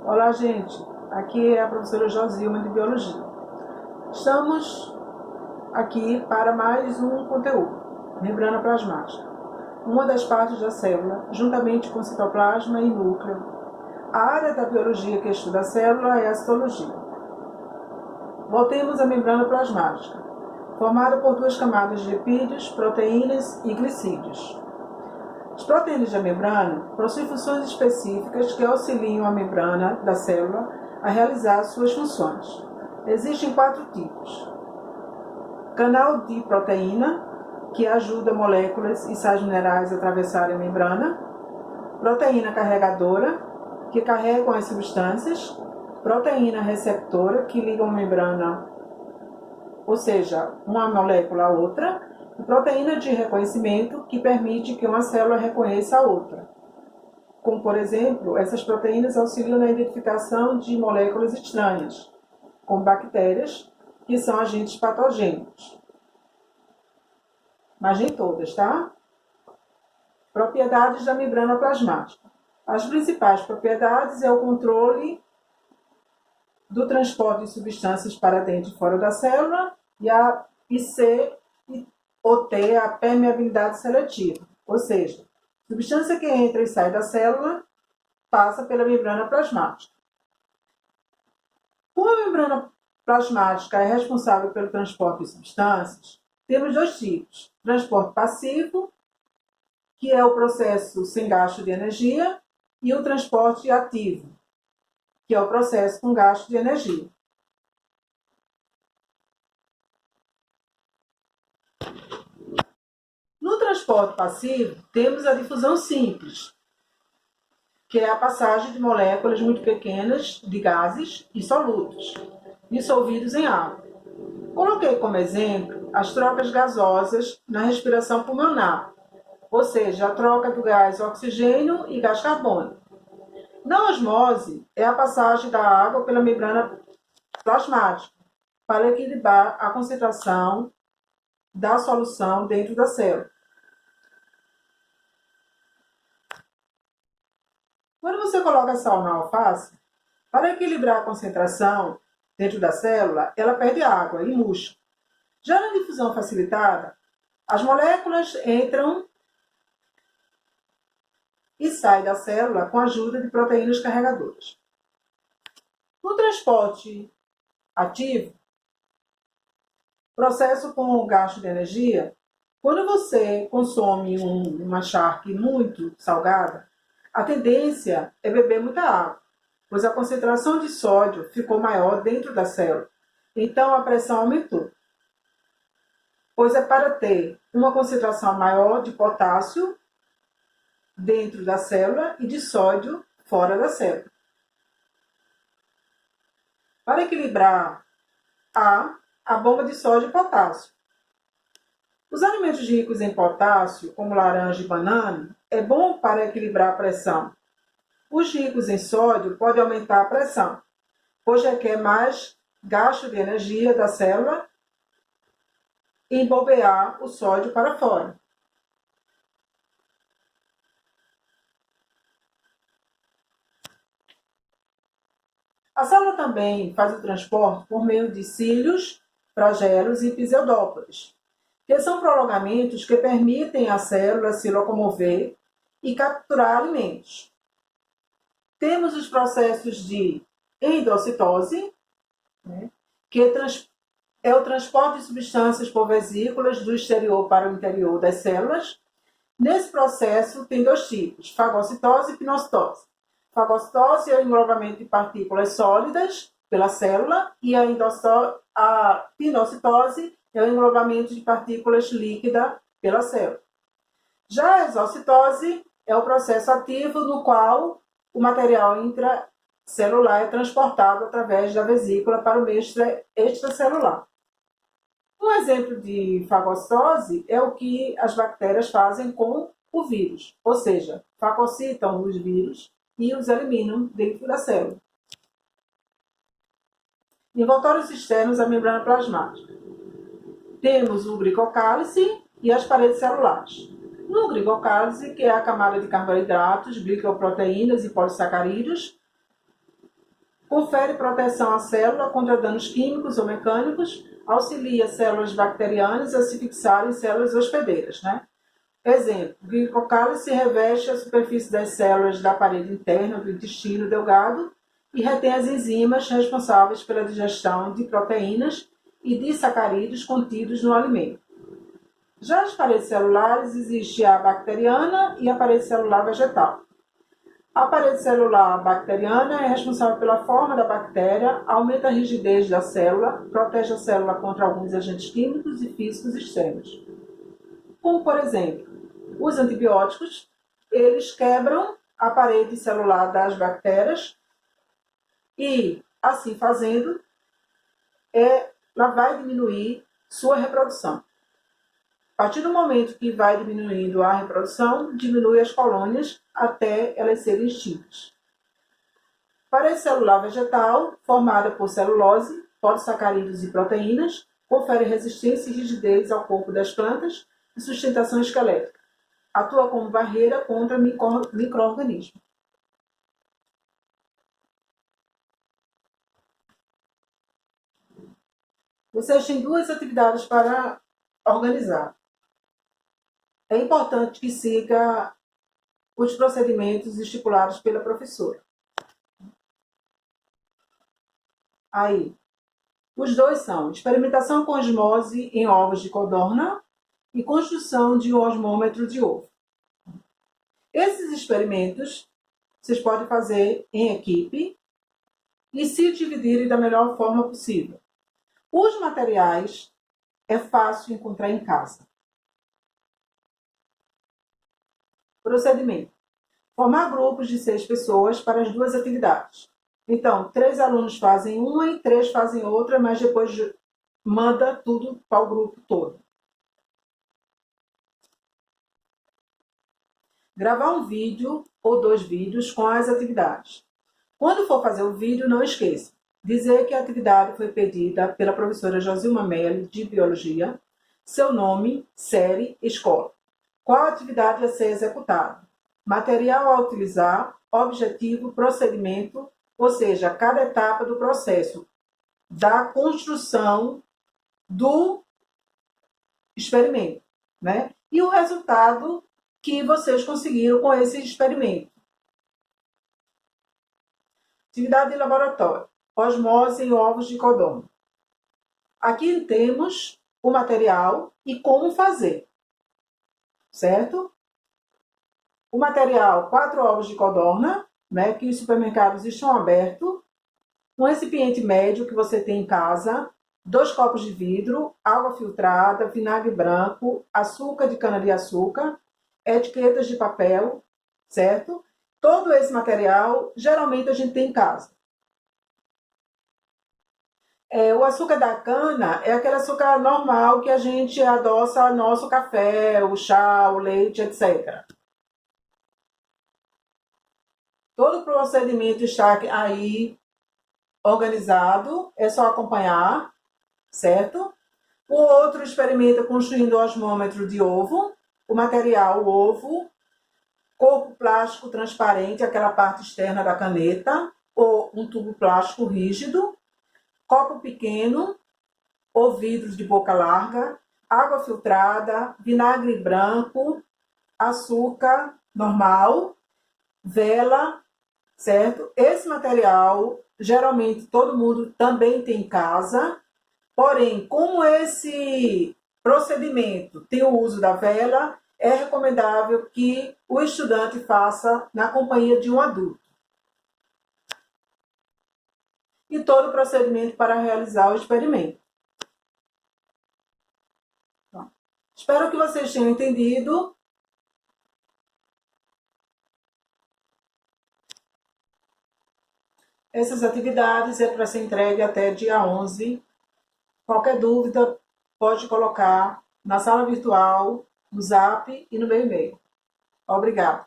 Olá, gente. Aqui é a professora Josilma de Biologia. Estamos aqui para mais um conteúdo, membrana plasmática. Uma das partes da célula, juntamente com citoplasma e núcleo. A área da biologia que estuda a célula é a citologia. Voltemos à membrana plasmática, formada por duas camadas de lipídios, proteínas e glicídios. As proteínas da membrana possuem funções específicas que auxiliam a membrana da célula a realizar suas funções. Existem 4 tipos. Canal de proteína, que ajuda moléculas e sais minerais a atravessarem a membrana. Proteína carregadora, que carregam as substâncias. Proteína receptora, que ligam a membrana, ou seja, uma molécula a outra. E proteína de reconhecimento, que permite que uma célula reconheça a outra. Como, por exemplo, essas proteínas auxiliam na identificação de moléculas estranhas, como bactérias, que são agentes patogênicos. Mas nem todas, tá? Propriedades da membrana plasmática. As principais propriedades é o controle do transporte de substâncias para dentro e fora da célula ou ter a permeabilidade seletiva, ou seja, substância que entra e sai da célula passa pela membrana plasmática. Como a membrana plasmática é responsável pelo transporte de substâncias, temos 2 tipos. Transporte passivo, que é o processo sem gasto de energia, e o transporte ativo, que é o processo com gasto de energia. No transporte passivo, temos a difusão simples, que é a passagem de moléculas muito pequenas de gases e solutos, dissolvidos em água. Coloquei como exemplo as trocas gasosas na respiração pulmonar, ou seja, a troca do gás oxigênio e gás carbônico. Na osmose, é a passagem da água pela membrana plasmática, para equilibrar a concentração da solução dentro da célula. Quando você coloca sal na alface, para equilibrar a concentração dentro da célula, ela perde água e murcha. Já na difusão facilitada, as moléculas entram e saem da célula com a ajuda de proteínas carregadoras. No transporte ativo, processo com gasto de energia, quando você consome uma charque muito salgada, a tendência é beber muita água, pois a concentração de sódio ficou maior dentro da célula. Então a pressão aumentou. Pois é para ter uma concentração maior de potássio dentro da célula e de sódio fora da célula. Para equilibrar a bomba de sódio e potássio. Os alimentos ricos em potássio, como laranja e banana, é bom para equilibrar a pressão. Os ricos em sódio podem aumentar a pressão, pois requer mais gasto de energia da célula e bombear o sódio para fora. A célula também faz o transporte por meio de cílios, flagelos e pseudópodes, que são prolongamentos que permitem à célula se locomover e capturar alimentos. Temos os processos de endocitose, que é o transporte de substâncias por vesículas do exterior para o interior das células. Nesse processo tem 2 tipos, fagocitose e pinocitose. Fagocitose é o englobamento de partículas sólidas pela célula e a pinocitose é o englobamento de partículas líquidas pela célula. Já a exocitose é o processo ativo no qual o material intracelular é transportado através da vesícula para o meio extracelular. Um exemplo de fagocitose é o que as bactérias fazem com o vírus, ou seja, fagocitam os vírus e os eliminam dentro da célula. Envoltórios externos à membrana plasmática. Temos o glicocálice e as paredes celulares. No glicocálice, que é a camada de carboidratos, glicoproteínas e polissacarídeos, confere proteção à célula contra danos químicos ou mecânicos, auxilia células bacterianas a se fixarem em células hospedeiras, né? Exemplo, o glicocálice reveste a superfície das células da parede interna do intestino delgado e retém as enzimas responsáveis pela digestão de proteínas e de sacarídeos contidos no alimento. Já as paredes celulares, existe a bacteriana e a parede celular vegetal. A parede celular bacteriana é responsável pela forma da bactéria, aumenta a rigidez da célula, protege a célula contra alguns agentes químicos e físicos externos. Como, por exemplo, os antibióticos, eles quebram a parede celular das bactérias e, assim fazendo, ela vai diminuir sua reprodução. A partir do momento que vai diminuindo a reprodução, diminui as colônias até elas serem extintas. Parede celular vegetal, formada por celulose, polissacarídeos e proteínas, confere resistência e rigidez ao corpo das plantas e sustentação esquelética. Atua como barreira contra micro-organismos. Vocês têm duas atividades para organizar. É importante que siga os procedimentos estipulados pela professora. Aí, os dois são experimentação com osmose em ovos de codorna e construção de um osmômetro de ovo. Esses experimentos vocês podem fazer em equipe e se dividirem da melhor forma possível. Os materiais é fácil encontrar em casa. Procedimento. Formar grupos de 6 pessoas para as duas atividades. Então, 3 alunos fazem uma e 3 fazem outra, mas depois manda tudo para o grupo todo. Gravar um vídeo ou 2 vídeos com as atividades. Quando for fazer o vídeo, não esqueça. Dizer que a atividade foi pedida pela professora Josilma Melli, de Biologia, seu nome, série, escola. Qual atividade a ser executada? Material a utilizar, objetivo, procedimento, ou seja, cada etapa do processo da construção do experimento, né? E o resultado que vocês conseguiram com esse experimento. Atividade de laboratório. Osmose em ovos de codorna. Aqui temos o material e como fazer. Certo? O material, 4 ovos de codorna, né, que os supermercados estão abertos, um recipiente médio que você tem em casa, 2 copos de vidro, água filtrada, vinagre branco, açúcar de cana-de-açúcar, etiquetas de papel, certo? Todo esse material, geralmente a gente tem em casa. O açúcar da cana é aquele açúcar normal que a gente adoça nosso café, o chá, o leite, etc. Todo o procedimento está aí organizado, é só acompanhar, certo? O outro experimento construindo o osmômetro de ovo, o material, o ovo, corpo plástico transparente, aquela parte externa da caneta, ou um tubo plástico rígido, copo pequeno ou vidros de boca larga, água filtrada, vinagre branco, açúcar normal, vela, certo? Esse material, geralmente, todo mundo também tem em casa, porém, como esse procedimento tem o uso da vela, é recomendável que o estudante faça na companhia de um adulto. E todo o procedimento para realizar o experimento. Bom, espero que vocês tenham entendido. Essas atividades é para ser entregue até dia 11. Qualquer dúvida, pode colocar na sala virtual, no Zap e no meu e-mail. Obrigada.